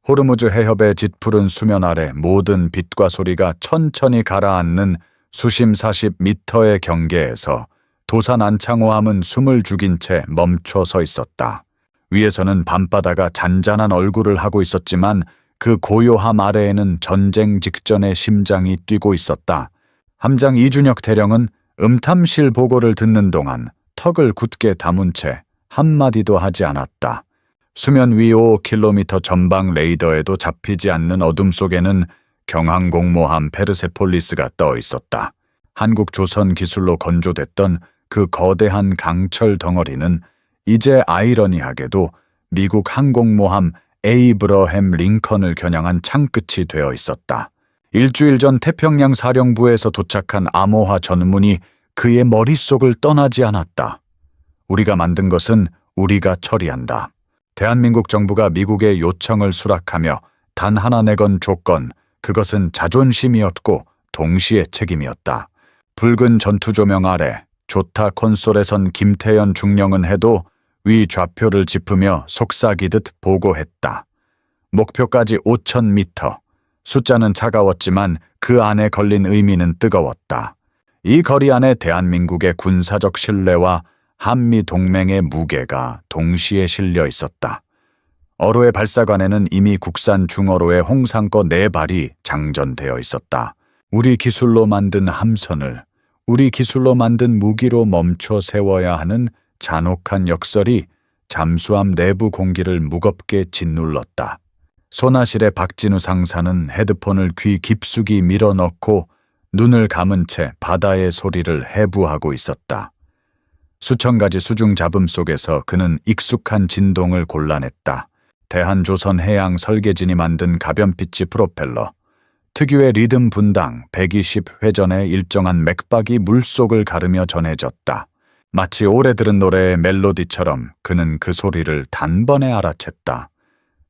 호르무즈 해협의 짙푸른 수면 아래 모든 빛과 소리가 천천히 가라앉는 수심 40m의 경계에서 도산 안창호함은 숨을 죽인 채 멈춰 서 있었다. 위에서는 밤바다가 잔잔한 얼굴을 하고 있었지만 그 고요함 아래에는 전쟁 직전의 심장이 뛰고 있었다. 함장 이준혁 대령은 음탐실 보고를 듣는 동안 턱을 굳게 다문 채 한마디도 하지 않았다. 수면 위 5km 전방 레이더에도 잡히지 않는 어둠 속에는 경항공모함 페르세폴리스가 떠 있었다. 한국 조선 기술로 건조됐던 그 거대한 강철 덩어리는 이제 아이러니하게도 미국 항공모함 에이브러햄 링컨을 겨냥한 창끝이 되어 있었다. 일주일 전 태평양 사령부에서 도착한 암호화 전문이 그의 머릿속을 떠나지 않았다. 우리가 만든 것은 우리가 처리한다. 대한민국 정부가 미국의 요청을 수락하며 단 하나 내건 조건, 그것은 자존심이었고 동시에 책임이었다. 붉은 전투 조명 아래 조타 콘솔에선 김태현 중령은 해도 위 좌표를 짚으며 속삭이듯 보고했다. 목표까지 5,000m. 숫자는 차가웠지만 그 안에 걸린 의미는 뜨거웠다. 이 거리 안에 대한민국의 군사적 신뢰와 한미 동맹의 무게가 동시에 실려 있었다. 어로의 발사관에는 이미 국산 중어로의 홍상거 4발이 장전되어 있었다. 우리 기술로 만든 함선을 우리 기술로 만든 무기로 멈춰 세워야 하는 잔혹한 역설이 잠수함 내부 공기를 무겁게 짓눌렀다. 손아실의 박진우 상사는 헤드폰을 귀 깊숙이 밀어넣고 눈을 감은 채 바다의 소리를 해부하고 있었다. 수천 가지 수중 잡음 속에서 그는 익숙한 진동을 골라냈다. 대한조선 해양 설계진이 만든 가변피치 프로펠러, 특유의 리듬 분당 120회전의 일정한 맥박이 물속을 가르며 전해졌다. 마치 오래 들은 노래의 멜로디처럼 그는 그 소리를 단번에 알아챘다.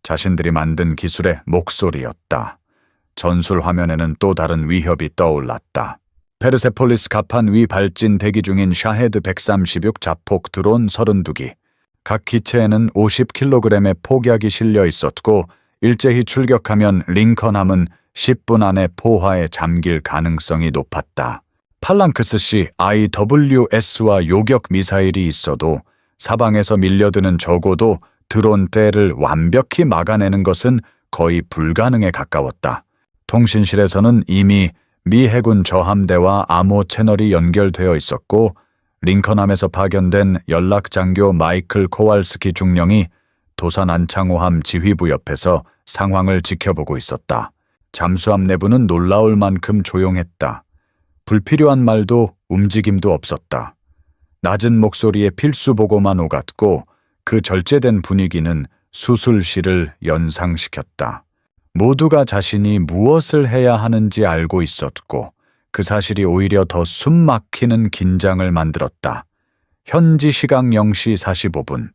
자신들이 만든 기술의 목소리였다. 전술 화면에는 또 다른 위협이 떠올랐다. 페르세폴리스 갑판 위 발진 대기 중인 샤헤드 136 자폭 드론 32기. 각 기체에는 50kg의 폭약이 실려 있었고 일제히 출격하면 링컨함은 10분 안에 포화에 잠길 가능성이 높았다. 팔랑크스시 IWS와 요격 미사일이 있어도 사방에서 밀려드는 적어도 드론 떼를 완벽히 막아내는 것은 거의 불가능에 가까웠다. 통신실에서는 이미 미 해군 저함대와 암호 채널이 연결되어 있었고 링컨함에서 파견된 연락장교 마이클 코왈스키 중령이 도산 안창호함 지휘부 옆에서 상황을 지켜보고 있었다. 잠수함 내부는 놀라울 만큼 조용했다. 불필요한 말도 움직임도 없었다. 낮은 목소리에 필수 보고만 오갔고 그 절제된 분위기는 수술실을 연상시켰다. 모두가 자신이 무엇을 해야 하는지 알고 있었고 그 사실이 오히려 더 숨막히는 긴장을 만들었다. 현지 시각 0시 45분.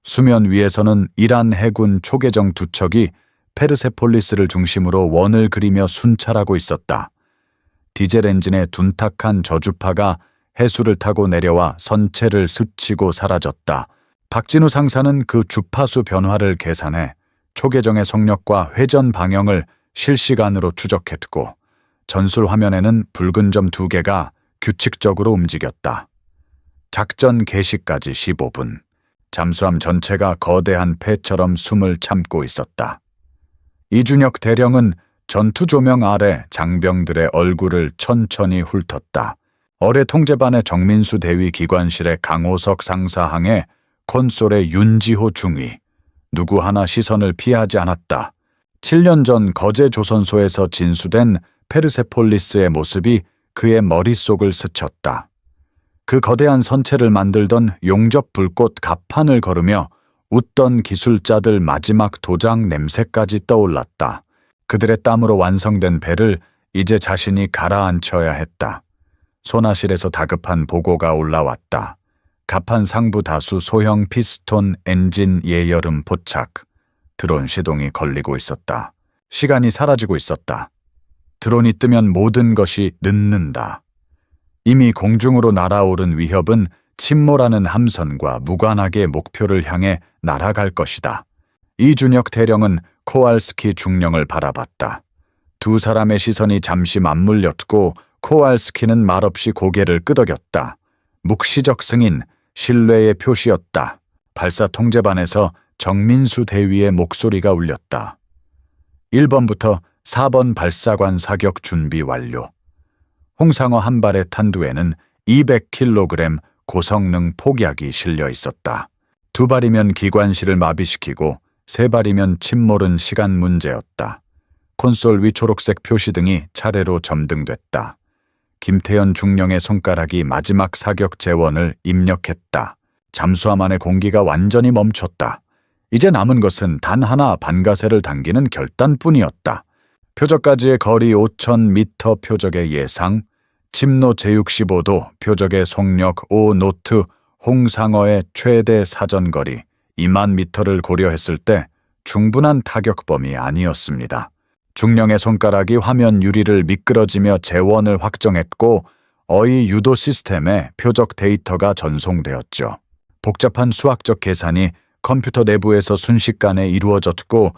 수면 위에서는 이란 해군 초계정 2척이 페르세폴리스를 중심으로 원을 그리며 순찰하고 있었다. 디젤 엔진의 둔탁한 저주파가 해수를 타고 내려와 선체를 스치고 사라졌다. 박진우 상사는 그 주파수 변화를 계산해 초계정의 속력과 회전 방향을 실시간으로 추적했고 전술 화면에는 붉은 점 2개가 규칙적으로 움직였다. 작전 개시까지 15분. 잠수함 전체가 거대한 폐처럼 숨을 참고 있었다. 이준혁 대령은 전투 조명 아래 장병들의 얼굴을 천천히 훑었다. 어뢰 통제반의 정민수 대위 기관실의 강호석 상사항에 콘솔의 윤지호 중위. 누구 하나 시선을 피하지 않았다. 7년 전 거제 조선소에서 진수된 페르세폴리스의 모습이 그의 머릿속을 스쳤다. 그 거대한 선체를 만들던 용접 불꽃 갑판을 걸으며 웃던 기술자들 마지막 도장 냄새까지 떠올랐다. 그들의 땀으로 완성된 배를 이제 자신이 가라앉혀야 했다. 손아실에서 다급한 보고가 올라왔다. 갑판 상부 다수 소형 피스톤 엔진 예열음 포착. 드론 시동이 걸리고 있었다. 시간이 사라지고 있었다. 드론이 뜨면 모든 것이 늦는다. 이미 공중으로 날아오른 위협은 침몰하는 함선과 무관하게 목표를 향해 날아갈 것이다. 이준혁 대령은 코왈스키 중령을 바라봤다. 두 사람의 시선이 잠시 맞물렸고 코왈스키는 말없이 고개를 끄덕였다. 묵시적 승인, 신뢰의 표시였다. 발사 통제반에서 정민수 대위의 목소리가 울렸다. 1번부터 4번 발사관 사격 준비 완료. 홍상어 한 발의 탄두에는 200kg 고성능 폭약이 실려 있었다. 2발이면 기관실을 마비시키고 3발이면 침몰은 시간 문제였다. 콘솔 위 초록색 표시등이 차례로 점등됐다. 김태현 중령의 손가락이 마지막 사격 재원을 입력했다. 잠수함 안의 공기가 완전히 멈췄다. 이제 남은 것은 단 하나 반가세를 당기는 결단뿐이었다. 표적까지의 거리 5,000m 표적의 예상, 침노 제65도 표적의 속력 5노트, 홍상어의 최대 사전거리 2만 미터를 고려했을 때 충분한 타격범위 아니었습니다. 중령의 손가락이 화면 유리를 미끄러지며 재원을 확정했고 어의 유도 시스템에 표적 데이터가 전송되었죠. 복잡한 수학적 계산이 컴퓨터 내부에서 순식간에 이루어졌고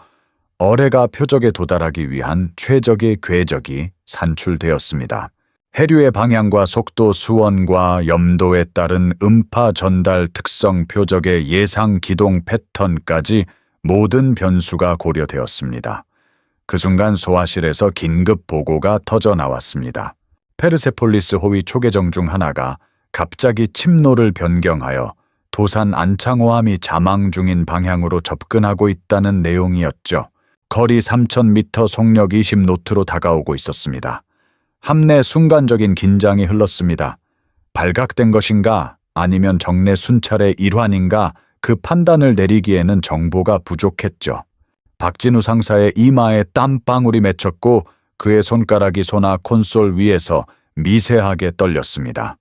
어뢰가 표적에 도달하기 위한 최적의 궤적이 산출되었습니다. 해류의 방향과 속도 수원과 염도에 따른 음파 전달 특성 표적의 예상 기동 패턴까지 모든 변수가 고려되었습니다. 그 순간 소화실에서 긴급 보고가 터져 나왔습니다. 페르세폴리스 호위 초계정 중 하나가 갑자기 침로를 변경하여 도산 안창호함이 자망 중인 방향으로 접근하고 있다는 내용이었죠. 거리 3,000m 속력 20노트로 다가오고 있었습니다. 함내 순간적인 긴장이 흘렀습니다. 발각된 것인가 아니면 정례 순찰의 일환인가 그 판단을 내리기에는 정보가 부족했죠. 박진우 상사의 이마에 땀방울이 맺혔고 그의 손가락이 소나 콘솔 위에서 미세하게 떨렸습니다.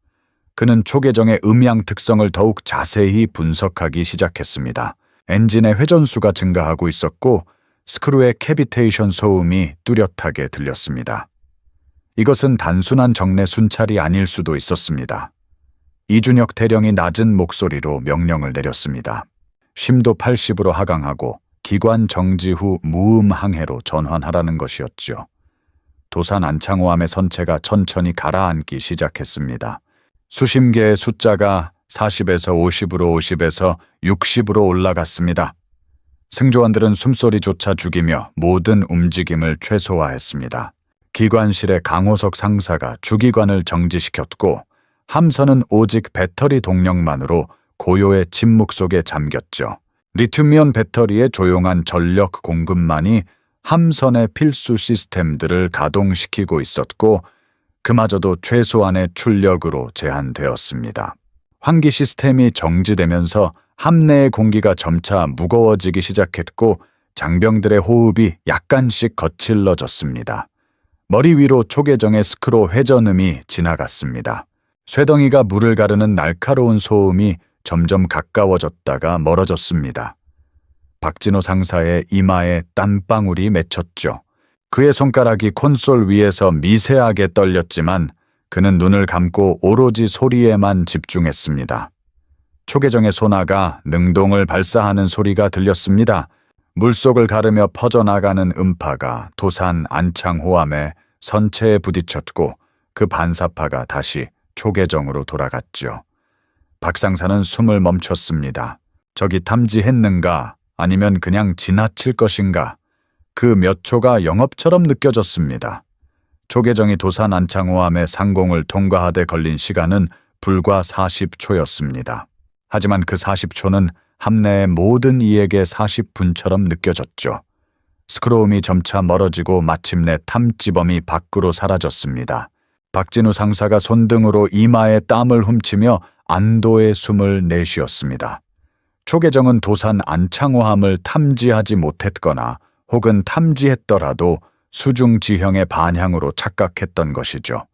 그는 초계정의 음향 특성을 더욱 자세히 분석하기 시작했습니다. 엔진의 회전수가 증가하고 있었고 스크루의 캐비테이션 소음이 뚜렷하게 들렸습니다. 이것은 단순한 정례 순찰이 아닐 수도 있었습니다. 이준혁 대령이 낮은 목소리로 명령을 내렸습니다. 심도 80으로 하강하고 기관 정지 후 무음 항해로 전환하라는 것이었죠. 도산 안창호함의 선체가 천천히 가라앉기 시작했습니다. 수심 개의 숫자가 40에서 50으로 50에서 60으로 올라갔습니다. 승조원들은 숨소리조차 죽이며 모든 움직임을 최소화했습니다. 기관실의 강호석 상사가 주기관을 정지시켰고 함선은 오직 배터리 동력만으로 고요의 침묵 속에 잠겼죠. 리튬이온 배터리의 조용한 전력 공급만이 함선의 필수 시스템들을 가동시키고 있었고 그마저도 최소한의 출력으로 제한되었습니다. 환기 시스템이 정지되면서 함내의 공기가 점차 무거워지기 시작했고 장병들의 호흡이 약간씩 거칠러졌습니다. 머리 위로 초계정의 스크로 회전음이 지나갔습니다. 쇠덩이가 물을 가르는 날카로운 소음이 점점 가까워졌다가 멀어졌습니다. 박진호 상사의 이마에 땀방울이 맺혔죠. 그의 손가락이 콘솔 위에서 미세하게 떨렸지만 그는 눈을 감고 오로지 소리에만 집중했습니다. 초계정의 소나가 능동을 발사하는 소리가 들렸습니다. 물속을 가르며 퍼져나가는 음파가 도산 안창호함의 선체에 부딪혔고 그 반사파가 다시 초계정으로 돌아갔죠. 박상사는 숨을 멈췄습니다. 적이 탐지했는가 아니면 그냥 지나칠 것인가 그 몇 초가 영업처럼 느껴졌습니다. 초계정이 도산 안창호함의 상공을 통과하되 걸린 시간은 불과 40초였습니다. 하지만 그 40초는 함내의 모든 이에게 40분처럼 느껴졌죠. 스크로움이 점차 멀어지고 마침내 탐지범이 밖으로 사라졌습니다. 박진우 상사가 손등으로 이마에 땀을 훔치며 안도의 숨을 내쉬었습니다. 초계정은 도산 안창호함을 탐지하지 못했거나 혹은 탐지했더라도 수중 지형의 반향으로 착각했던 것이죠.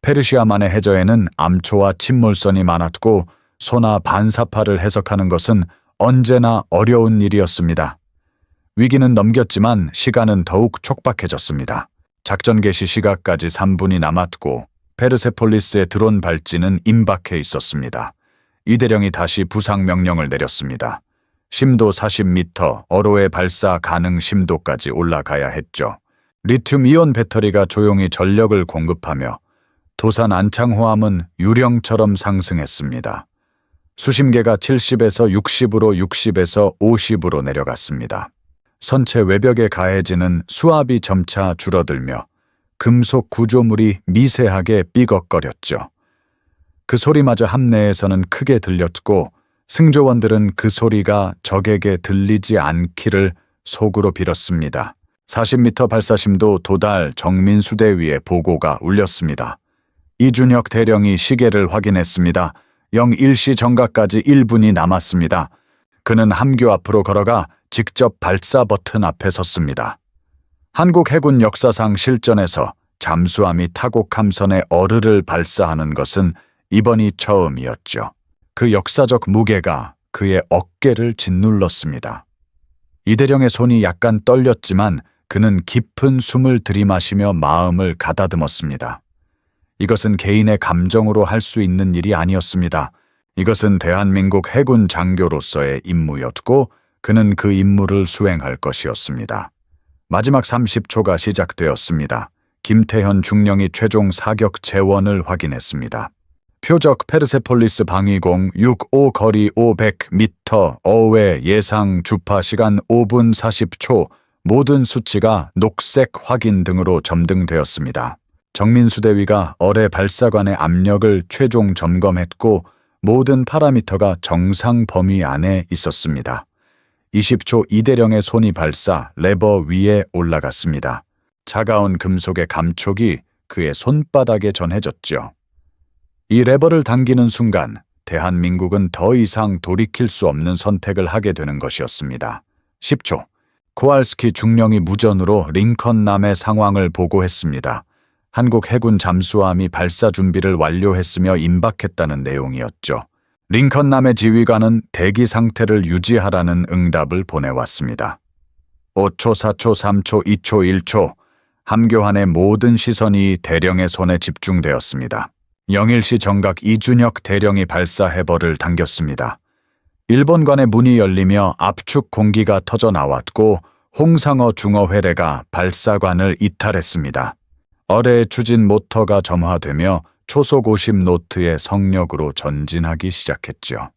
페르시아만의 해저에는 암초와 침몰선이 많았고 소나 반사파를 해석하는 것은 언제나 어려운 일이었습니다. 위기는 넘겼지만 시간은 더욱 촉박해졌습니다. 작전 개시 시각까지 3분이 남았고 페르세폴리스의 드론 발진은 임박해 있었습니다. 이 대령이 다시 부상 명령을 내렸습니다. 심도 40m, 어로의 발사 가능 심도까지 올라가야 했죠. 리튬이온 배터리가 조용히 전력을 공급하며 도산 안창호함은 유령처럼 상승했습니다. 수심계가 70에서 60으로 60에서 50으로 내려갔습니다. 선체 외벽에 가해지는 수압이 점차 줄어들며 금속 구조물이 미세하게 삐걱거렸죠. 그 소리마저 함내에서는 크게 들렸고 승조원들은 그 소리가 적에게 들리지 않기를 속으로 빌었습니다. 40m 발사심도 도달 정민수대 위에 보고가 울렸습니다. 이준혁 대령이 시계를 확인했습니다. 01시 정각까지 1분이 남았습니다. 그는 함교 앞으로 걸어가 직접 발사 버튼 앞에 섰습니다. 한국 해군 역사상 실전에서 잠수함이 타곡함선의 어르를 발사하는 것은 이번이 처음이었죠. 그 역사적 무게가 그의 어깨를 짓눌렀습니다. 이대령의 손이 약간 떨렸지만 그는 깊은 숨을 들이마시며 마음을 가다듬었습니다. 이것은 개인의 감정으로 할 수 있는 일이 아니었습니다. 이것은 대한민국 해군 장교로서의 임무였고 그는 그 임무를 수행할 것이었습니다. 마지막 30초가 시작되었습니다. 김태현 중령이 최종 사격 재원을 확인했습니다. 표적 페르세폴리스 방위공 65 거리 500m 어외 예상 주파 시간 5분 40초 모든 수치가 녹색 확인 등으로 점등되었습니다. 정민수대위가 어뢰 발사관의 압력을 최종 점검했고 모든 파라미터가 정상 범위 안에 있었습니다. 20초 이대령의 손이 발사 레버 위에 올라갔습니다. 차가운 금속의 감촉이 그의 손바닥에 전해졌죠. 이 레버를 당기는 순간 대한민국은 더 이상 돌이킬 수 없는 선택을 하게 되는 것이었습니다. 10초. 코알스키 중령이 무전으로 링컨남의 상황을 보고했습니다. 한국 해군 잠수함이 발사 준비를 완료했으며 임박했다는 내용이었죠. 링컨남의 지휘관은 대기 상태를 유지하라는 응답을 보내왔습니다. 5초, 4초, 3초, 2초, 1초 함교환의 모든 시선이 대령의 손에 집중되었습니다. 01시 정각 이준혁 대령이 발사 해버를 당겼습니다. 1번관의 문이 열리며 압축 공기가 터져 나왔고 홍상어 중어회례가 발사관을 이탈했습니다. 어뢰의 추진 모터가 점화되며 초속 50노트의 성력으로 전진하기 시작했죠.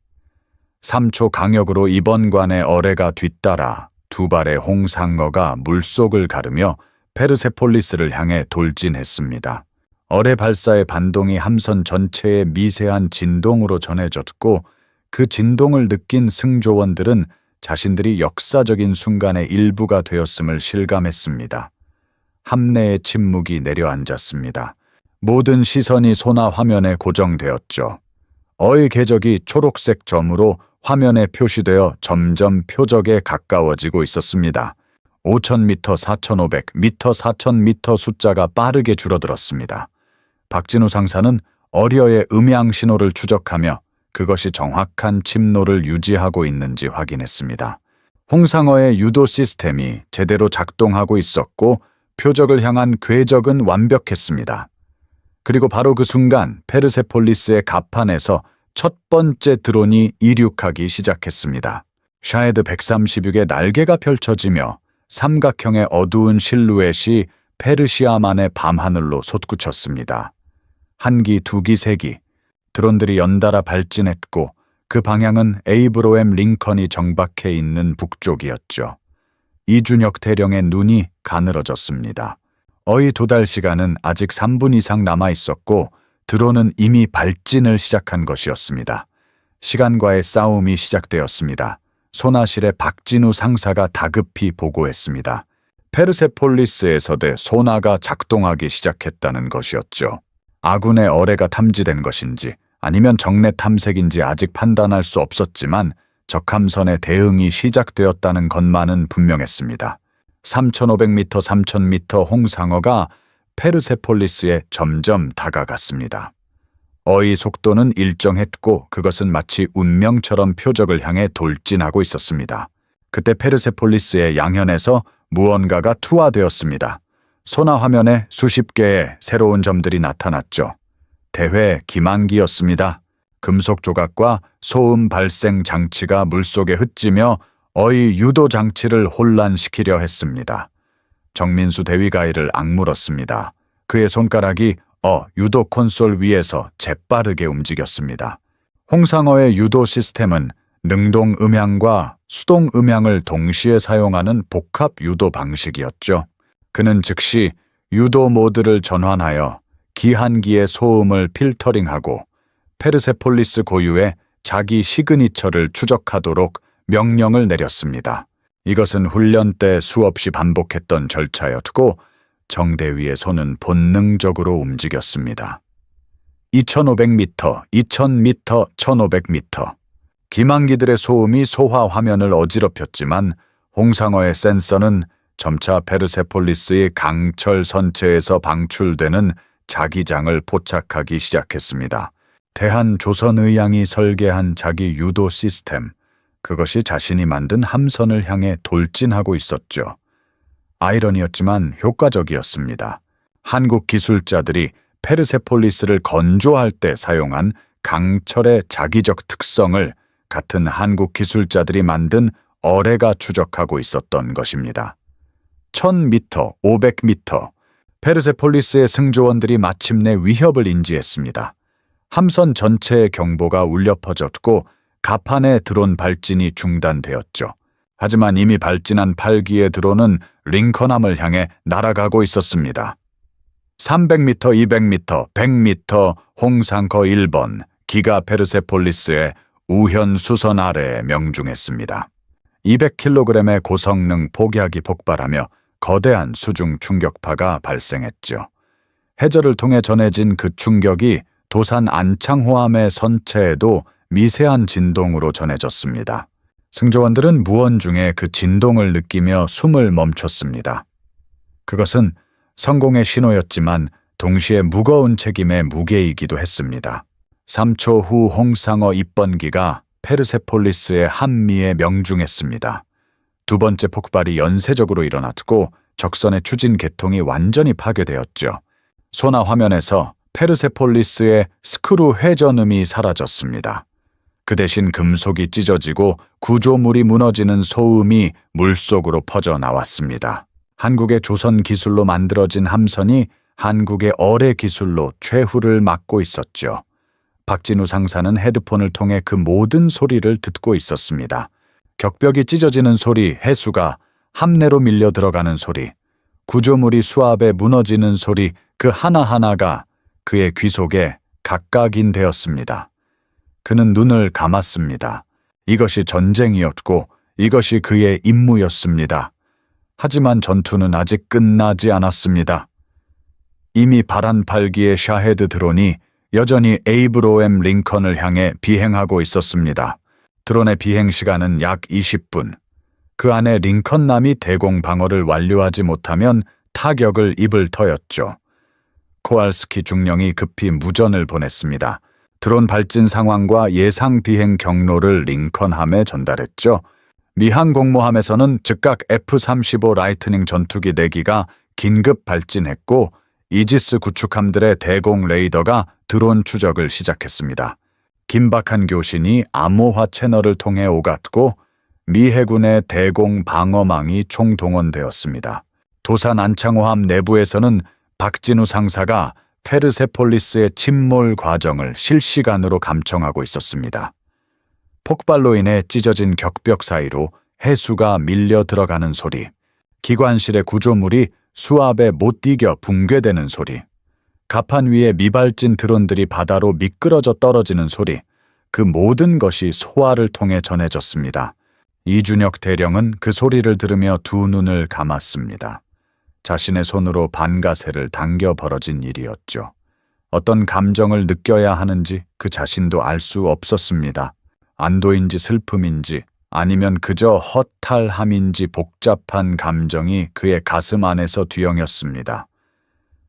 3초 강역으로 2번관의 어뢰가 뒤따라 두 발의 홍상어가 물속을 가르며 페르세폴리스를 향해 돌진했습니다. 어뢰 발사의 반동이 함선 전체에 미세한 진동으로 전해졌고 그 진동을 느낀 승조원들은 자신들이 역사적인 순간의 일부가 되었음을 실감했습니다. 함내의 침묵이 내려앉았습니다. 모든 시선이 소나 화면에 고정되었죠. 어의 궤적이 초록색 점으로 화면에 표시되어 점점 표적에 가까워지고 있었습니다. 5,000m, 4,500m, 4,000m 숫자가 빠르게 줄어들었습니다. 박진우 상사는 어려의 음향 신호를 추적하며 그것이 정확한 침노를 유지하고 있는지 확인했습니다. 홍상어의 유도 시스템이 제대로 작동하고 있었고 표적을 향한 궤적은 완벽했습니다. 그리고 바로 그 순간 페르세폴리스의 갑판에서 첫 번째 드론이 이륙하기 시작했습니다. 샤헤드 136의 날개가 펼쳐지며 삼각형의 어두운 실루엣이 페르시아만의 밤하늘로 솟구쳤습니다. 한 기, 두 기, 세 기. 드론들이 연달아 발진했고 그 방향은 에이브로엠 링컨이 정박해 있는 북쪽이었죠. 이준혁 대령의 눈이 가늘어졌습니다. 어의 도달 시간은 아직 3분 이상 남아 있었고 드론은 이미 발진을 시작한 것이었습니다. 시간과의 싸움이 시작되었습니다. 소나실의 박진우 상사가 다급히 보고했습니다. 페르세폴리스에서도 소나가 작동하기 시작했다는 것이었죠. 아군의 어뢰가 탐지된 것인지 아니면 정례 탐색인지 아직 판단할 수 없었지만 적함선의 대응이 시작되었다는 것만은 분명했습니다. 3,500m, 3,000m 홍상어가 페르세폴리스에 점점 다가갔습니다. 어의 속도는 일정했고 그것은 마치 운명처럼 표적을 향해 돌진하고 있었습니다. 그때 페르세폴리스의 양현에서 무언가가 투하되었습니다. 소나 화면에 수십 개의 새로운 점들이 나타났죠. 대회 기만기였습니다. 금속 조각과 소음 발생 장치가 물속에 흩지며 어의 유도 장치를 혼란시키려 했습니다. 정민수 대위가이를 악물었습니다. 그의 손가락이 유도 콘솔 위에서 재빠르게 움직였습니다. 홍상어의 유도 시스템은 능동 음향과 수동 음향을 동시에 사용하는 복합 유도 방식이었죠. 그는 즉시 유도 모드를 전환하여 기한기의 소음을 필터링하고 페르세폴리스 고유의 자기 시그니처를 추적하도록 명령을 내렸습니다. 이것은 훈련 때 수없이 반복했던 절차였고 정대위의 손은 본능적으로 움직였습니다. 2500m, 2000m, 1500m. 기망기들의 소음이 소화 화면을 어지럽혔지만 홍상어의 센서는 점차 페르세폴리스의 강철 선체에서 방출되는 자기장을 포착하기 시작했습니다. 대한조선의양이 설계한 자기 유도 시스템, 그것이 자신이 만든 함선을 향해 돌진하고 있었죠. 아이러니였지만 효과적이었습니다. 한국 기술자들이 페르세폴리스를 건조할 때 사용한 강철의 자기적 특성을 같은 한국 기술자들이 만든 어뢰가 추적하고 있었던 것입니다. 1000m, 500m, 페르세폴리스의 승조원들이 마침내 위협을 인지했습니다. 함선 전체의 경보가 울려 퍼졌고 갑판의 드론 발진이 중단되었죠. 하지만 이미 발진한 8기의 드론은 링컨함을 향해 날아가고 있었습니다. 300m, 200m, 100m 홍상커 1번 기가 페르세폴리스의 우현 수선 아래에 명중했습니다. 200kg의 고성능 폭약이 폭발하며 거대한 수중 충격파가 발생했죠. 해저를 통해 전해진 그 충격이 도산 안창호함의 선체에도 미세한 진동으로 전해졌습니다. 승조원들은 무언 중에 그 진동을 느끼며 숨을 멈췄습니다. 그것은 성공의 신호였지만 동시에 무거운 책임의 무게이기도 했습니다. 3초 후 홍상어 입번기가 페르세폴리스의 한미에 명중했습니다. 두 번째 폭발이 연쇄적으로 일어났고 적선의 추진 계통이 완전히 파괴되었죠. 소나 화면에서 페르세폴리스의 스크루 회전음이 사라졌습니다. 그 대신 금속이 찢어지고 구조물이 무너지는 소음이 물속으로 퍼져나왔습니다. 한국의 조선 기술로 만들어진 함선이 한국의 어뢰 기술로 최후를 맞고 있었죠. 박진우 상사는 헤드폰을 통해 그 모든 소리를 듣고 있었습니다. 격벽이 찢어지는 소리, 해수가 함내로 밀려 들어가는 소리, 구조물이 수압에 무너지는 소리, 그 하나하나가 그의 귀 속에 각각인되었습니다. 그는 눈을 감았습니다. 이것이 전쟁이었고 이것이 그의 임무였습니다. 하지만 전투는 아직 끝나지 않았습니다. 이미 발한 8기의 샤헤드 드론이 여전히 에이브로엠 링컨을 향해 비행하고 있었습니다. 드론의 비행 시간은 약 20분. 그 안에 링컨남이 대공 방어를 완료하지 못하면 타격을 입을 터였죠. 코알스키 중령이 급히 무전을 보냈습니다. 드론 발진 상황과 예상 비행 경로를 링컨함에 전달했죠. 미 항공모함에서는 즉각 F-35 라이트닝 전투기 4기가 긴급 발진했고 이지스 구축함들의 대공 레이더가 드론 추적을 시작했습니다. 긴박한 교신이 암호화 채널을 통해 오갔고 미 해군의 대공 방어망이 총동원되었습니다. 도산 안창호함 내부에서는 박진우 상사가 페르세폴리스의 침몰 과정을 실시간으로 감청하고 있었습니다. 폭발로 인해 찢어진 격벽 사이로 해수가 밀려 들어가는 소리, 기관실의 구조물이 수압에 못 이겨 붕괴되는 소리, 갑판 위에 미발진 드론들이 바다로 미끄러져 떨어지는 소리, 그 모든 것이 소화를 통해 전해졌습니다. 이준혁 대령은 그 소리를 들으며 두 눈을 감았습니다. 자신의 손으로 반가세를 당겨 벌어진 일이었죠. 어떤 감정을 느껴야 하는지 그 자신도 알 수 없었습니다. 안도인지 슬픔인지 아니면 그저 허탈함인지 복잡한 감정이 그의 가슴 안에서 뒤엉였습니다.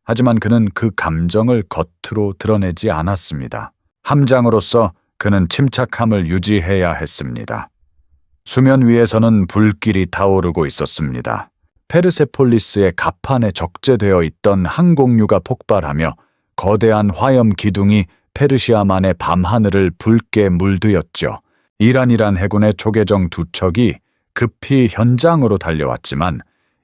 하지만 그는 그 감정을 겉으로 드러내지 않았습니다. 함장으로서 그는 침착함을 유지해야 했습니다. 수면 위에서는 불길이 타오르고 있었습니다. 페르세폴리스의 갑판에 적재되어 있던 항공유가 폭발하며 거대한 화염 기둥이 페르시아만의 밤하늘을 붉게 물드였죠. 이란이란 해군의 초계정 2척이 급히 현장으로 달려왔지만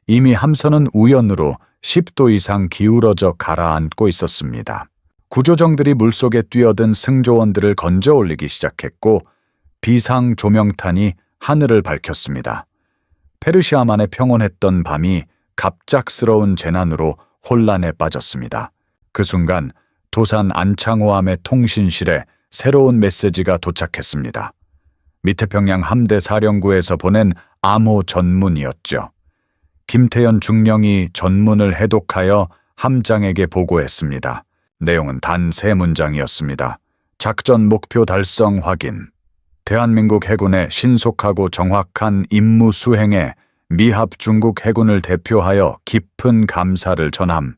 이미 함선은 우연으로 10도 이상 기울어져 가라앉고 있었습니다. 구조정들이 물속에 뛰어든 승조원들을 건져 올리기 시작했고 비상 조명탄이 하늘을 밝혔습니다. 페르시아만의 평온했던 밤이 갑작스러운 재난으로 혼란에 빠졌습니다. 그 순간 도산 안창호함의 통신실에 새로운 메시지가 도착했습니다. 미태평양 함대 사령부에서 보낸 암호 전문이었죠. 김태현 중령이 전문을 해독하여 함장에게 보고했습니다. 내용은 단 3문장이었습니다. 작전 목표 달성 확인. 대한민국 해군의 신속하고 정확한 임무 수행에 미합 중국 해군을 대표하여 깊은 감사를 전함.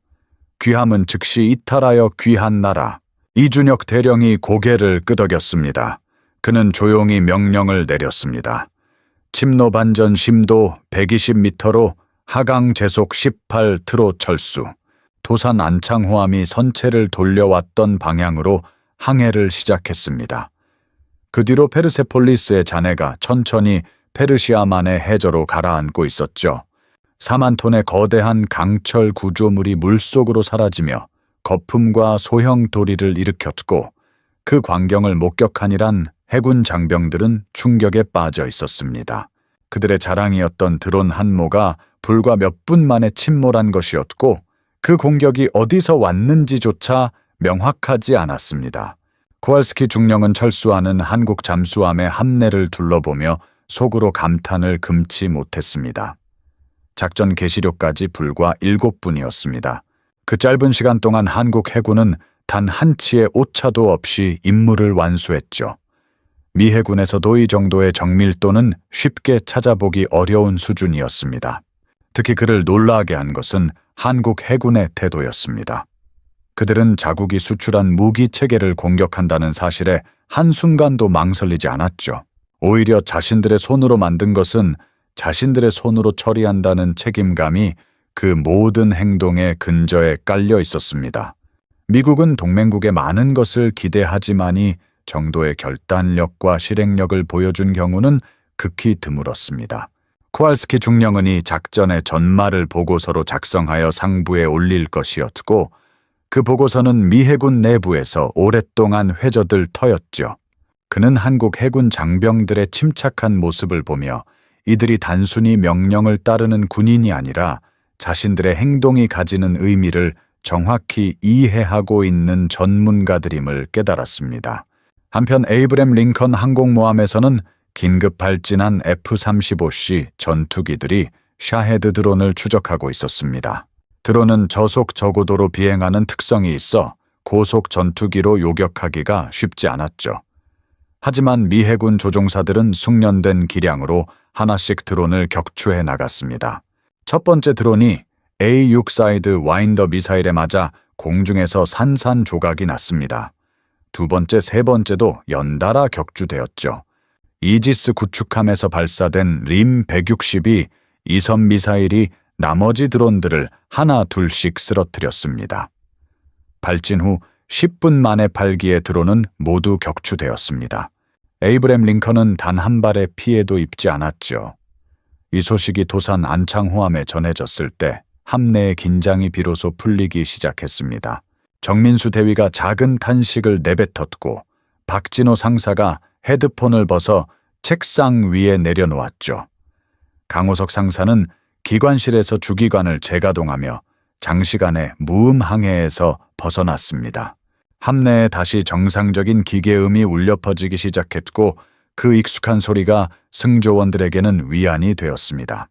귀함은 즉시 이탈하여 귀한 나라. 이준혁 대령이 고개를 끄덕였습니다. 그는 조용히 명령을 내렸습니다. 침노 반전 심도 120m로 하강 제속 18트로 철수. 도산 안창호함이 선체를 돌려왔던 방향으로 항해를 시작했습니다. 그 뒤로 페르세폴리스의 잔해가 천천히 페르시아만의 해저로 가라앉고 있었죠. 4만 톤의 거대한 강철 구조물이 물속으로 사라지며 거품과 소형 도리를 일으켰고 그 광경을 목격하니란 해군 장병들은 충격에 빠져 있었습니다. 그들의 자랑이었던 드론 한 모가 불과 몇 분 만에 침몰한 것이었고 그 공격이 어디서 왔는지조차 명확하지 않았습니다. 코왈스키 중령은 철수하는 한국 잠수함의 함내를 둘러보며 속으로 감탄을 금치 못했습니다. 작전 개시료까지 불과 7분이었습니다. 그 짧은 시간 동안 한국 해군은 단 한 치의 오차도 없이 임무를 완수했죠. 미 해군에서도 이 정도의 정밀도는 쉽게 찾아보기 어려운 수준이었습니다. 특히 그를 놀라게 한 것은 한국 해군의 태도였습니다. 그들은 자국이 수출한 무기 체계를 공격한다는 사실에 한순간도 망설이지 않았죠. 오히려 자신들의 손으로 만든 것은 자신들의 손으로 처리한다는 책임감이 그 모든 행동의 근저에 깔려 있었습니다. 미국은 동맹국의 많은 것을 기대하지만이 정도의 결단력과 실행력을 보여준 경우는 극히 드물었습니다. 코왈스키 중령은 이 작전의 전말을 보고서로 작성하여 상부에 올릴 것이었고 그 보고서는 미 해군 내부에서 오랫동안 회저들 터였죠. 그는 한국 해군 장병들의 침착한 모습을 보며 이들이 단순히 명령을 따르는 군인이 아니라 자신들의 행동이 가지는 의미를 정확히 이해하고 있는 전문가들임을 깨달았습니다. 한편 에이브램 링컨 항공모함에서는 긴급 발진한 F-35C 전투기들이 샤헤드 드론을 추적하고 있었습니다. 드론은 저속 저고도로 비행하는 특성이 있어 고속 전투기로 요격하기가 쉽지 않았죠. 하지만 미 해군 조종사들은 숙련된 기량으로 하나씩 드론을 격추해 나갔습니다. 첫 번째 드론이 A6 사이드 와인더 미사일에 맞아 공중에서 산산조각이 났습니다. 두 번째, 세 번째도 연달아 격추되었죠. 이지스 구축함에서 발사된 림 160이 이선 미사일이 나머지 드론들을 하나 둘씩 쓰러뜨렸습니다. 발진 후 10분 만에 8기의 드론은 모두 격추되었습니다. 에이브램 링컨은 단 한 발의 피해도 입지 않았죠. 이 소식이 도산 안창호함에 전해졌을 때 함내의 긴장이 비로소 풀리기 시작했습니다. 정민수 대위가 작은 탄식을 내뱉었고 박진호 상사가 헤드폰을 벗어 책상 위에 내려놓았죠. 강호석 상사는 기관실에서 주기관을 재가동하며 장시간의 무음 항해에서 벗어났습니다. 함내에 다시 정상적인 기계음이 울려 퍼지기 시작했고 그 익숙한 소리가 승조원들에게는 위안이 되었습니다.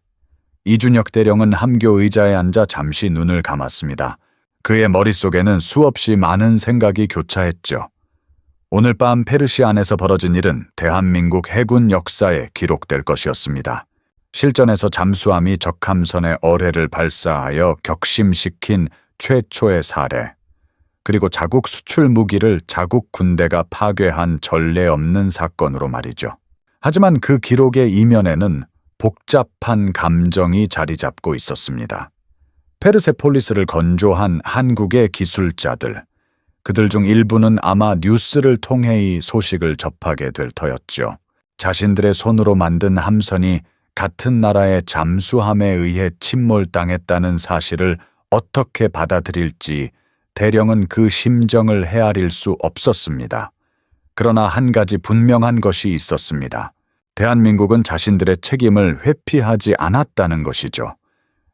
이준혁 대령은 함교 의자에 앉아 잠시 눈을 감았습니다. 그의 머릿속에는 수없이 많은 생각이 교차했죠. 오늘 밤 페르시아 안에서 벌어진 일은 대한민국 해군 역사에 기록될 것이었습니다. 실전에서 잠수함이 적함선의 어뢰를 발사하여 격심시킨 최초의 사례, 그리고 자국 수출 무기를 자국 군대가 파괴한 전례 없는 사건으로 말이죠. 하지만 그 기록의 이면에는 복잡한 감정이 자리 잡고 있었습니다. 페르세폴리스를 건조한 한국의 기술자들, 그들 중 일부는 아마 뉴스를 통해 이 소식을 접하게 될 터였죠. 자신들의 손으로 만든 함선이 같은 나라의 잠수함에 의해 침몰당했다는 사실을 어떻게 받아들일지 대령은 그 심정을 헤아릴 수 없었습니다. 그러나 한 가지 분명한 것이 있었습니다. 대한민국은 자신들의 책임을 회피하지 않았다는 것이죠.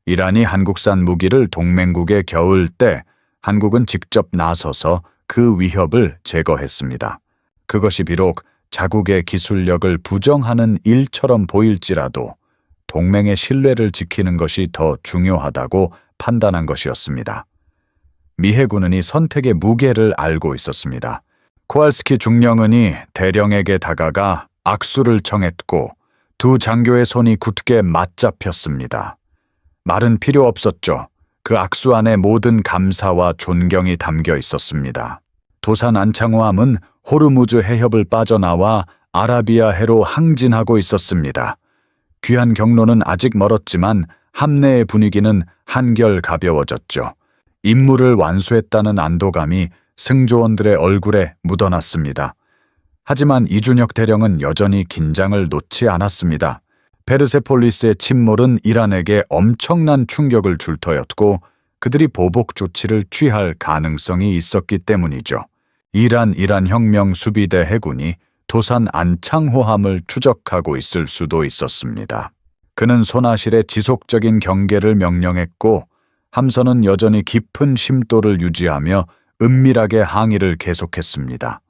이란이 한국산 무기를 동맹국에 겨울 때 한국은 직접 나서서 그 위협을 제거했습니다. 그것이 비록 자국의 기술력을 부정하는 일처럼 보일지라도 동맹의 신뢰를 지키는 것이 더 중요하다고 판단한 것이었습니다. 미 해군은 이 선택의 무게를 알고 있었습니다. 코왈스키 중령은이 대령에게 다가가 악수를 청했고 두 장교의 손이 굳게 맞잡혔습니다. 말은 필요 없었죠. 그 악수 안에 모든 감사와 존경이 담겨 있었습니다. 도산 안창호함은 호르무즈 해협을 빠져나와 아라비아해로 항진하고 있었습니다. 귀한 경로는 아직 멀었지만 함내의 분위기는 한결 가벼워졌죠. 임무를 완수했다는 안도감이 승조원들의 얼굴에 묻어났습니다. 하지만 이준혁 대령은 여전히 긴장을 놓지 않았습니다. 페르세폴리스의 침몰은 이란에게 엄청난 충격을 줄 터였고 그들이 보복 조치를 취할 가능성이 있었기 때문이죠. 이란 혁명 수비대 해군이 도산 안창호함을 추적하고 있을 수도 있었습니다. 그는 손아실의 지속적인 경계를 명령했고 함선은 여전히 깊은 심도를 유지하며 은밀하게 항해를 계속했습니다.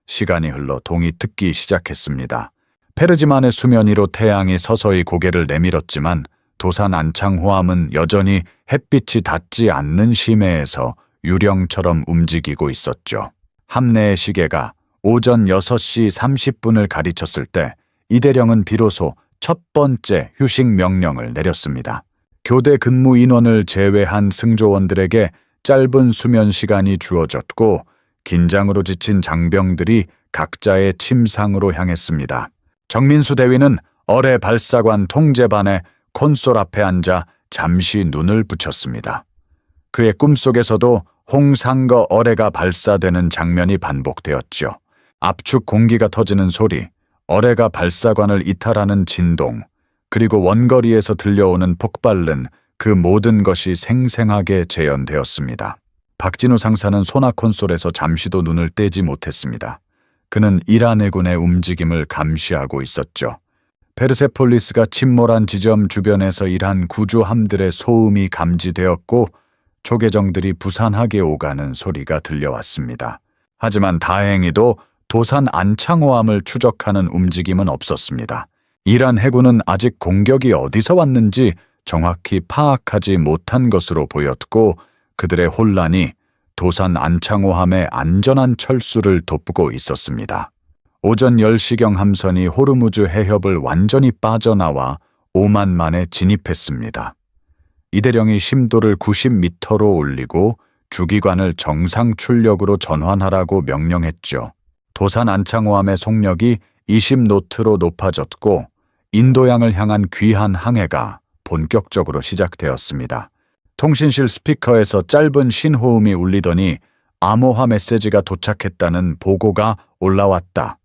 시간이 흘러 동이 트기 시작했습니다. 페르지만의 수면 위로 태양이 서서히 고개를 내밀었지만 도산 안창호함은 여전히 햇빛이 닿지 않는 심해에서 유령처럼 움직이고 있었죠. 함내의 시계가 오전 6시 30분을 가리쳤을 때 이대령은 비로소 첫 번째 휴식 명령을 내렸습니다. 교대 근무 인원을 제외한 승조원들에게 짧은 수면 시간이 주어졌고 긴장으로 지친 장병들이 각자의 침상으로 향했습니다. 정민수 대위는 어뢰 발사관 통제반의 콘솔 앞에 앉아 잠시 눈을 붙였습니다. 그의 꿈속에서도 홍상거 어뢰가 발사되는 장면이 반복되었죠. 압축 공기가 터지는 소리, 어뢰가 발사관을 이탈하는 진동, 그리고 원거리에서 들려오는 폭발은 그 모든 것이 생생하게 재현되었습니다. 박진우 상사는 소나 콘솔에서 잠시도 눈을 떼지 못했습니다. 그는 이란 해군의 움직임을 감시하고 있었죠. 페르세폴리스가 침몰한 지점 주변에서 이란 구조함들의 소음이 감지되었고 초계정들이 부산하게 오가는 소리가 들려왔습니다. 하지만 다행히도 도산 안창호함을 추적하는 움직임은 없었습니다. 이란 해군은 아직 공격이 어디서 왔는지 정확히 파악하지 못한 것으로 보였고 그들의 혼란이 도산 안창호함의 안전한 철수를 돕고 있었습니다. 오전 10시경 함선이 호르무즈 해협을 완전히 빠져나와 오만 만에 진입했습니다. 이대령이 심도를 90m로 올리고 주기관을 정상 출력으로 전환하라고 명령했죠. 도산 안창호함의 속력이 20노트로 높아졌고 인도양을 향한 귀한 항해가 본격적으로 시작되었습니다. 통신실 스피커에서 짧은 신호음이 울리더니 암호화 메시지가 도착했다는 보고가 올라왔다.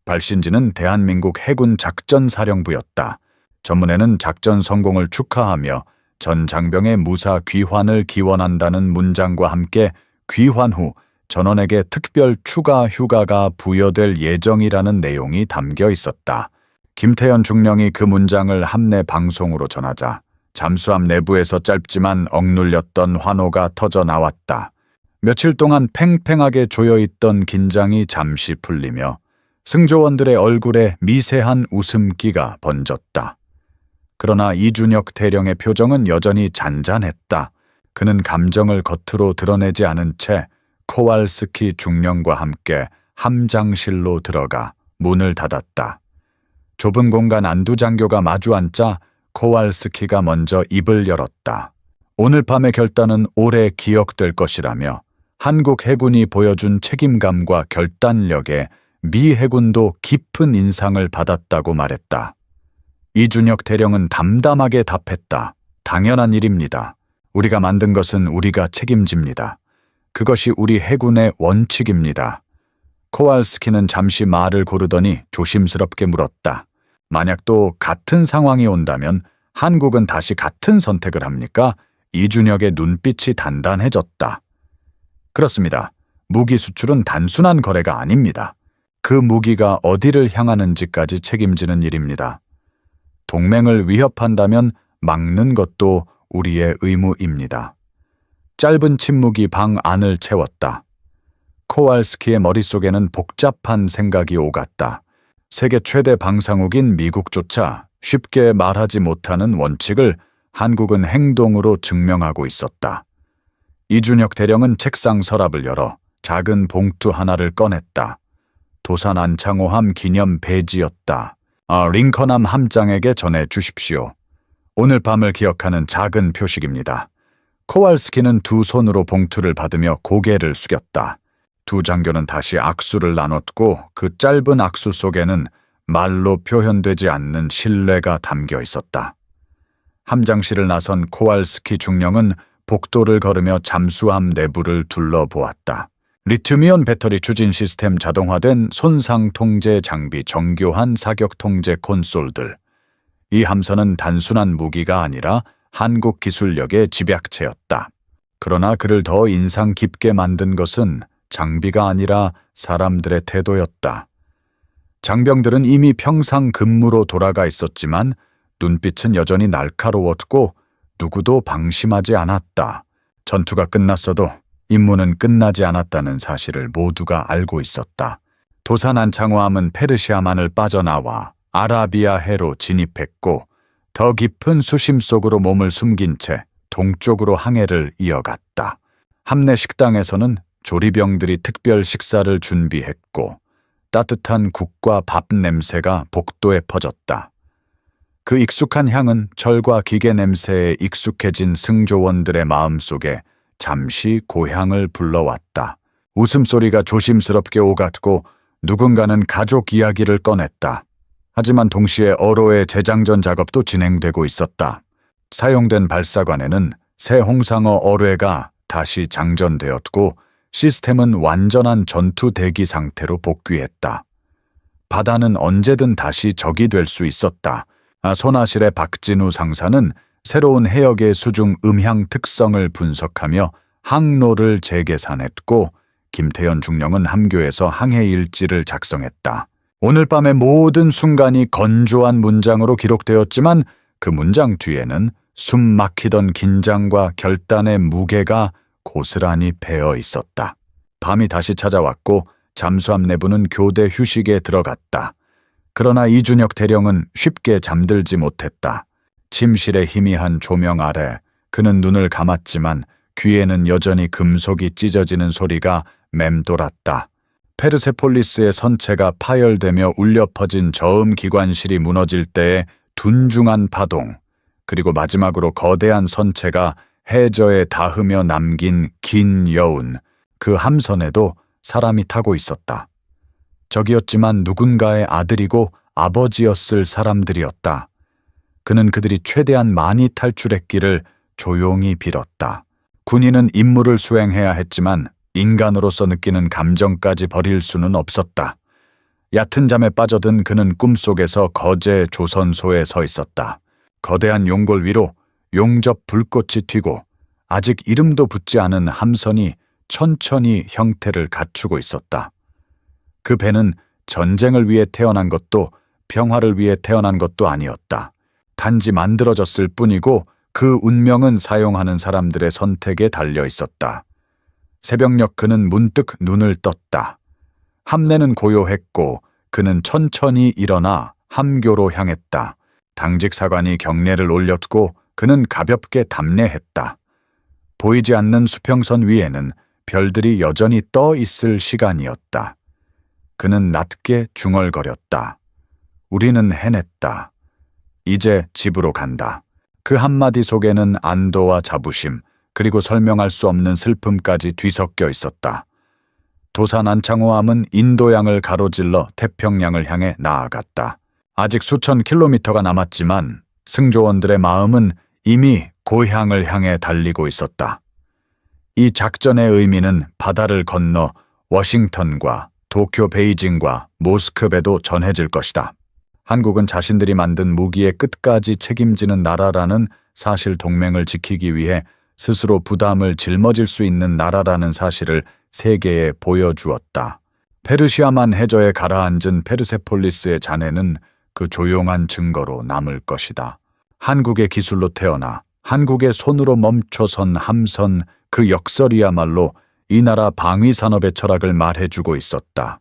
발신지는 대한민국 해군 작전사령부였다. 전문에는 작전 성공을 축하하며 전 장병의 무사 귀환을 기원한다는 문장과 함께 귀환 후 전원에게 특별 추가 휴가가 부여될 예정이라는 내용이 담겨 있었다. 김태현 중령이 그 문장을 함내 방송으로 전하자 잠수함 내부에서 짧지만 억눌렸던 환호가 터져 나왔다. 며칠 동안 팽팽하게 조여있던 긴장이 잠시 풀리며 승조원들의 얼굴에 미세한 웃음기가 번졌다. 그러나 이준혁 대령의 표정은 여전히 잔잔했다. 그는 감정을 겉으로 드러내지 않은 채 코왈스키 중령과 함께 함장실로 들어가 문을 닫았다. 좁은 공간 안두 장교가 마주 앉자 코왈스키가 먼저 입을 열었다. 오늘 밤의 결단은 오래 기억될 것이라며 한국 해군이 보여준 책임감과 결단력에 미 해군도 깊은 인상을 받았다고 말했다. 이준혁 대령은 담담하게 답했다. 당연한 일입니다. 우리가 만든 것은 우리가 책임집니다. 그것이 우리 해군의 원칙입니다. 코왈스키는 잠시 말을 고르더니 조심스럽게 물었다. 만약 또 같은 상황이 온다면 한국은 다시 같은 선택을 합니까? 이준혁의 눈빛이 단단해졌다. 그렇습니다. 무기 수출은 단순한 거래가 아닙니다. 그 무기가 어디를 향하는지까지 책임지는 일입니다. 동맹을 위협한다면 막는 것도 우리의 의무입니다. 짧은 침묵이 방 안을 채웠다. 코왈스키의 머릿속에는 복잡한 생각이 오갔다. 세계 최대 방사국인 미국조차 쉽게 말하지 못하는 원칙을 한국은 행동으로 증명하고 있었다. 이준혁 대령은 책상 서랍을 열어 작은 봉투 하나를 꺼냈다. 도산 안창호함 기념 배지였다. 링컨함 함장에게 전해 주십시오. 오늘 밤을 기억하는 작은 표식입니다. 코왈스키는 두 손으로 봉투를 받으며 고개를 숙였다. 두 장교는 다시 악수를 나눴고 그 짧은 악수 속에는 말로 표현되지 않는 신뢰가 담겨 있었다. 함장실을 나선 코왈스키 중령은 복도를 걸으며 잠수함 내부를 둘러보았다. 리튬이온 배터리 추진 시스템 자동화된 손상 통제 장비 정교한 사격 통제 콘솔들. 이 함선은 단순한 무기가 아니라 한국 기술력의 집약체였다. 그러나 그를 더 인상 깊게 만든 것은 장비가 아니라 사람들의 태도였다. 장병들은 이미 평상 근무로 돌아가 있었지만 눈빛은 여전히 날카로웠고 누구도 방심하지 않았다. 전투가 끝났어도 임무는 끝나지 않았다는 사실을 모두가 알고 있었다. 도산 안창호함은 페르시아만을 빠져나와 아라비아해로 진입했고 더 깊은 수심 속으로 몸을 숨긴 채 동쪽으로 항해를 이어갔다. 함내 식당에서는 조리병들이 특별 식사를 준비했고 따뜻한 국과 밥 냄새가 복도에 퍼졌다. 그 익숙한 향은 철과 기계 냄새에 익숙해진 승조원들의 마음속에 잠시 고향을 불러왔다. 웃음소리가 조심스럽게 오갔고 누군가는 가족 이야기를 꺼냈다. 하지만 동시에 어로의 재장전 작업도 진행되고 있었다. 사용된 발사관에는 새 홍상어 어뢰가 다시 장전되었고 시스템은 완전한 전투 대기 상태로 복귀했다. 바다는 언제든 다시 적이 될 수 있었다. 손아실의 박진우 상사는 새로운 해역의 수중 음향 특성을 분석하며 항로를 재계산했고 김태현 중령은 함교에서 항해 일지를 작성했다. 오늘 밤의 모든 순간이 건조한 문장으로 기록되었지만 그 문장 뒤에는 숨 막히던 긴장과 결단의 무게가 고스란히 배어 있었다. 밤이 다시 찾아왔고 잠수함 내부는 교대 휴식에 들어갔다. 그러나 이준혁 대령은 쉽게 잠들지 못했다. 침실의 희미한 조명 아래 그는 눈을 감았지만 귀에는 여전히 금속이 찢어지는 소리가 맴돌았다. 페르세폴리스의 선체가 파열되며 울려 퍼진 저음 기관실이 무너질 때의 둔중한 파동, 그리고 마지막으로 거대한 선체가 해저에 닿으며 남긴 긴 여운, 그 함선에도 사람이 타고 있었다. 적이었지만 누군가의 아들이고 아버지였을 사람들이었다. 그는 그들이 최대한 많이 탈출했기를 조용히 빌었다. 군인은 임무를 수행해야 했지만 인간으로서 느끼는 감정까지 버릴 수는 없었다. 얕은 잠에 빠져든 그는 꿈속에서 거제 조선소에 서 있었다. 거대한 용골 위로 용접 불꽃이 튀고 아직 이름도 붙지 않은 함선이 천천히 형태를 갖추고 있었다. 그 배는 전쟁을 위해 태어난 것도 평화를 위해 태어난 것도 아니었다. 단지 만들어졌을 뿐이고 그 운명은 사용하는 사람들의 선택에 달려 있었다. 새벽녘 그는 문득 눈을 떴다. 함내는 고요했고 그는 천천히 일어나 함교로 향했다. 당직 사관이 경례를 올렸고 그는 가볍게 답례했다. 보이지 않는 수평선 위에는 별들이 여전히 떠 있을 시간이었다. 그는 낮게 중얼거렸다. 우리는 해냈다. 이제 집으로 간다. 그 한마디 속에는 안도와 자부심, 그리고 설명할 수 없는 슬픔까지 뒤섞여 있었다. 도산 안창호함은 인도양을 가로질러 태평양을 향해 나아갔다. 아직 수천 킬로미터가 남았지만 승조원들의 마음은 이미 고향을 향해 달리고 있었다. 이 작전의 의미는 바다를 건너 워싱턴과 도쿄, 베이징과 모스크바도 전해질 것이다. 한국은 자신들이 만든 무기의 끝까지 책임지는 나라라는 사실, 동맹을 지키기 위해 스스로 부담을 짊어질 수 있는 나라라는 사실을 세계에 보여주었다. 페르시아만 해저에 가라앉은 페르세폴리스의 잔해는 그 조용한 증거로 남을 것이다. 한국의 기술로 태어나 한국의 손으로 멈춰선 함선, 그 역설이야말로 이 나라 방위산업의 철학을 말해주고 있었다.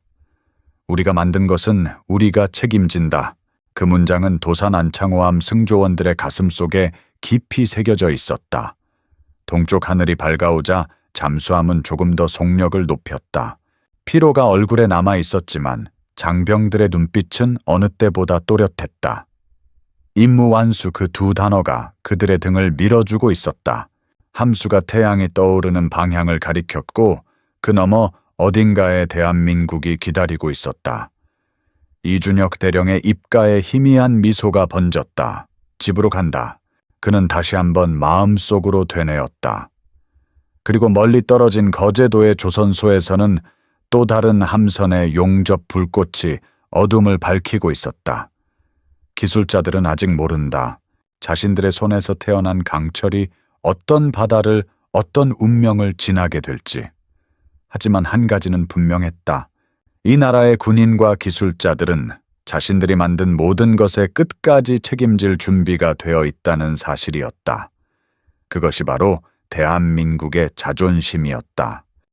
우리가 만든 것은 우리가 책임진다. 그 문장은 도산 안창호함 승조원들의 가슴 속에 깊이 새겨져 있었다. 동쪽 하늘이 밝아오자 잠수함은 조금 더 속력을 높였다. 피로가 얼굴에 남아 있었지만 장병들의 눈빛은 어느 때보다 또렷했다. 임무 완수, 그 두 단어가 그들의 등을 밀어주고 있었다. 함수가 태양이 떠오르는 방향을 가리켰고 그 너머 어딘가에 대한민국이 기다리고 있었다. 이준혁 대령의 입가에 희미한 미소가 번졌다. 집으로 간다. 그는 다시 한번 마음속으로 되뇌었다. 그리고 멀리 떨어진 거제도의 조선소에서는 또 다른 함선의 용접 불꽃이 어둠을 밝히고 있었다. 기술자들은 아직 모른다. 자신들의 손에서 태어난 강철이 어떤 바다를, 어떤 운명을 지나게 될지. 하지만 한 가지는 분명했다. 이 나라의 군인과 기술자들은 자신들이 만든 모든 것에 끝까지 책임질 준비가 되어 있다는 사실이었다. 그것이 바로 대한민국의 자존심이었다.